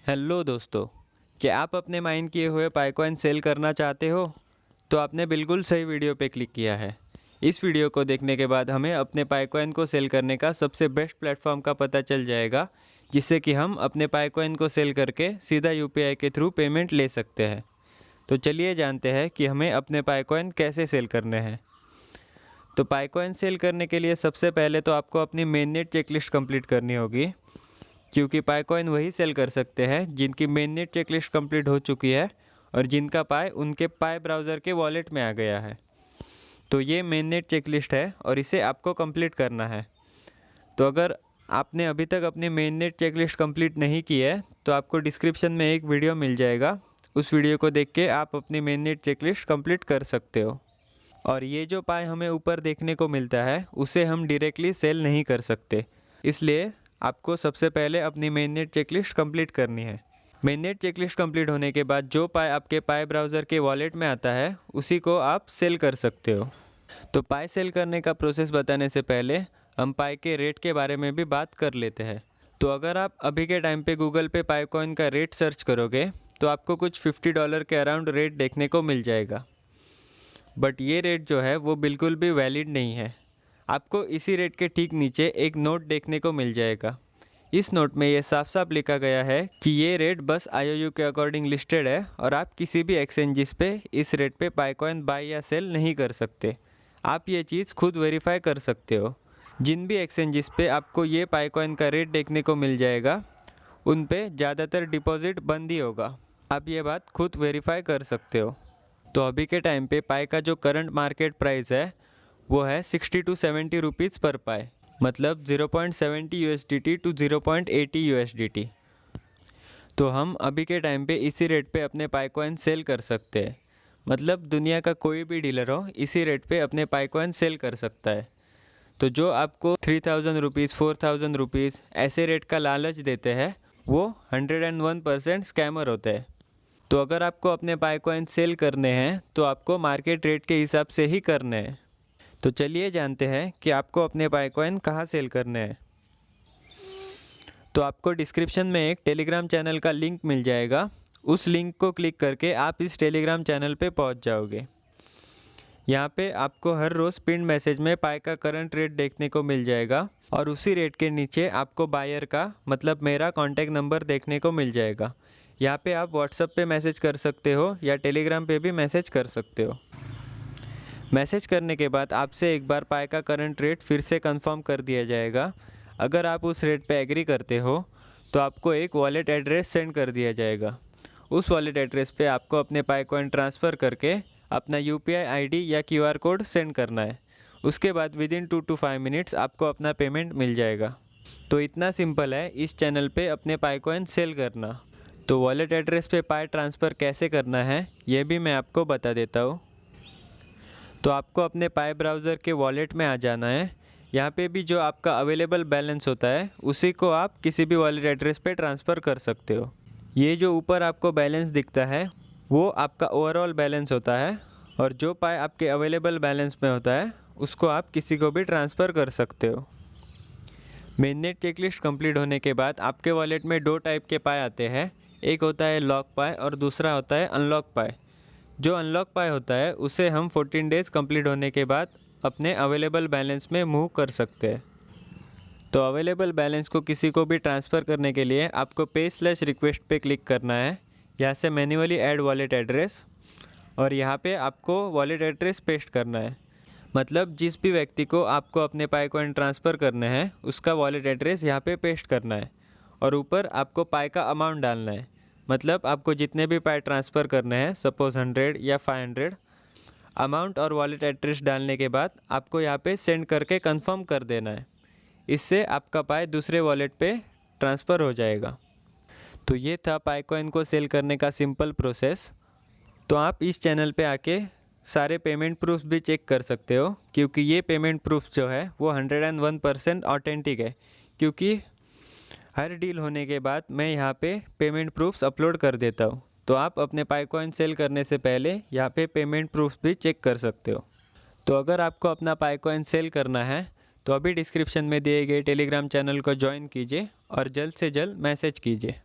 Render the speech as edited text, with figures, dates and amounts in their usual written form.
Hello दोस्तों, क्या आप अपने माइन किए हुए पाइकॉइन सेल करना चाहते हो? तो आपने बिल्कुल सही वीडियो पे क्लिक किया है। इस वीडियो को देखने के बाद हमें अपने पाइकॉइन को सेल करने का सबसे बेस्ट प्लेटफॉर्म का पता चल जाएगा, जिससे कि हम अपने पाइकॉइन को सेल करके सीधा यूपीआई के थ्रू पेमेंट ले सकते हैं। तो चलिए जानते हैं कि हमें अपने पाइकॉइन कैसे सेल करने हैं। तो पाइकॉइन सेल करने के लिए सबसे पहले तो आपको अपनी मेननेट चेकलिस्ट कंप्लीट करनी होगी, क्योंकि पाइकॉइन वही सेल कर सकते हैं जिनकी मेननेट चेकलिस्ट कंप्लीट हो चुकी है और जिनका पाई उनके पाई ब्राउज़र के वॉलेट में आ गया है। तो ये मेननेट चेकलिस्ट है और इसे आपको कंप्लीट करना है। तो अगर आपने अभी तक अपनी मेननेट चेकलिस्ट कंप्लीट नहीं की है तो आपको डिस्क्रिप्शन में एक वीडियो मिल जाएगा, उस वीडियो को देख के आप अपनी मेननेट चेकलिस्ट कंप्लीट कर सकते हो। और ये जो पाई हमें ऊपर देखने को मिलता है उसे हम डायरेक्टली सेल नहीं कर सकते, इसलिए आपको सबसे पहले अपनी मेननेट चेकलिस्ट कंप्लीट करनी है। मेननेट चेकलिस्ट कंप्लीट होने के बाद जो पाई आपके पाई ब्राउज़र के वॉलेट में आता है उसी को आप सेल कर सकते हो। तो पाई सेल करने का प्रोसेस बताने से पहले हम पाई के रेट के बारे में भी बात कर लेते हैं। तो अगर आप अभी के टाइम पे गूगल पे पाइकॉइन का रेट सर्च करोगे तो आपको कुछ $50 के अराउंड रेट देखने को मिल जाएगा। बट ये रेट जो है वो बिल्कुल भी वैलिड नहीं है। आपको इसी रेट के ठीक नीचे एक नोट देखने को मिल जाएगा। इस नोट में ये साफ साफ लिखा गया है कि ये रेट बस IOU के अकॉर्डिंग लिस्टेड है और आप किसी भी एक्सचेंजेस पे इस रेट पे पाइकॉइन बाय या सेल नहीं कर सकते। आप ये चीज़ खुद वेरीफाई कर सकते हो। जिन भी एक्सचेंजेस पे आपको ये पाइकॉइन का रेट देखने को मिल जाएगा उन पे ज़्यादातर डिपॉजिट बंद ही होगा। आप ये बात खुद वेरीफाई कर सकते हो। तो अभी के टाइम पे पाई का जो करंट मार्केट प्राइस है वो है 60 to 70 रुपीज़ पर पाई, मतलब 0.70 USDT टू 0.80 USDT। तो हम अभी के टाइम पे इसी रेट पे अपने पाइकॉइन सेल कर सकते हैं। मतलब दुनिया का कोई भी डीलर हो इसी रेट पे अपने पाइकॉइन सेल कर सकता है। तो जो आपको 3000 रुपीज़ 4000 रुपीज़ ऐसे रेट का लालच देते हैं वो 101% स्कैमर होते हैं। तो अगर आपको अपने पाइकॉइन सेल करने हैं तो आपको मार्केट रेट के हिसाब से ही करने हैं। तो चलिए जानते हैं कि आपको अपने पाइकॉइन कहाँ सेल करने हैं। तो आपको डिस्क्रिप्शन में एक टेलीग्राम चैनल का लिंक मिल जाएगा, उस लिंक को क्लिक करके आप इस टेलीग्राम चैनल पे पहुंच जाओगे। यहाँ पे आपको हर रोज़ पिन मैसेज में पाई का करंट रेट देखने को मिल जाएगा और उसी रेट के नीचे आपको बायर का मतलब मेरा कॉन्टैक्ट नंबर देखने को मिल जाएगा। यहाँ पे आप व्हाट्सएप पे मैसेज कर सकते हो या टेलीग्राम पे भी मैसेज कर सकते हो। मैसेज करने के बाद आपसे एक बार पाई का करंट रेट फिर से कंफर्म कर दिया जाएगा। अगर आप उस रेट पे एग्री करते हो तो आपको एक वॉलेट एड्रेस सेंड कर दिया जाएगा। उस वॉलेट एड्रेस पे आपको अपने पाइकॉइन ट्रांसफ़र करके अपना UPI ID या QR कोड सेंड करना है। उसके बाद विदिन 2 to 5 मिनट्स आपको अपना पेमेंट मिल जाएगा। तो इतना सिंपल है इस चैनल पे अपने पाइकॉइन सेल करना। तो वॉलेट एड्रेस पे पाई ट्रांसफ़र कैसे करना है ये भी मैं आपको बता देता हूँ। तो आपको अपने पाई ब्राउज़र के वॉलेट में आ जाना है। यहाँ पे भी जो आपका अवेलेबल बैलेंस होता है उसी को आप किसी भी वॉलेट एड्रेस पे ट्रांसफ़र कर सकते हो। ये जो ऊपर आपको बैलेंस दिखता है वो आपका ओवरऑल बैलेंस होता है और जो पाई आपके अवेलेबल बैलेंस में होता है उसको आप किसी को भी ट्रांसफ़र कर सकते हो। मेननेट चेकलिस्ट कंप्लीट होने के बाद आपके वॉलेट में 2 टाइप के पाई आते हैं, एक होता है लॉक पाई और दूसरा होता है अनलॉक पाई। जो अनलॉक पाई होता है उसे हम 14 डेज़ कंप्लीट होने के बाद अपने अवेलेबल बैलेंस में मूव कर सकते हैं। तो अवेलेबल बैलेंस को किसी को भी ट्रांसफ़र करने के लिए आपको पे/रिक्वेस्ट पे क्लिक करना है। यहाँ से मैन्युअली ऐड वॉलेट एड्रेस और यहाँ पे आपको वॉलेट एड्रेस पेस्ट करना है। मतलब जिस भी व्यक्ति को आपको अपने पाइकॉइन ट्रांसफ़र करने हैं उसका वॉलेट एड्रेस यहाँ पे पेस्ट करना है और ऊपर आपको पाई का अमाउंट डालना है। मतलब आपको जितने भी पाई ट्रांसफ़र करने हैं, सपोज़ 100 या 500, अमाउंट और वॉलेट एड्रेस डालने के बाद आपको यहाँ पे सेंड करके कंफर्म कर देना है। इससे आपका पाई दूसरे वॉलेट पे ट्रांसफ़र हो जाएगा। तो ये था पाइकॉइन को सेल करने का सिंपल प्रोसेस। तो आप इस चैनल पे आके सारे पेमेंट प्रूफ भी चेक कर सकते हो, क्योंकि ये पेमेंट प्रूफ जो है वो 101% ऑथेंटिक है। क्योंकि हर डील होने के बाद मैं यहाँ पे पेमेंट प्रूफ्स अपलोड कर देता हूँ। तो आप अपने पाइकॉइन सेल करने से पहले यहाँ पे पेमेंट प्रूफ भी चेक कर सकते हो। तो अगर आपको अपना पाइकॉइन सेल करना है तो अभी डिस्क्रिप्शन में दिए गए टेलीग्राम चैनल को ज्वाइन कीजिए और जल्द से जल्द मैसेज कीजिए।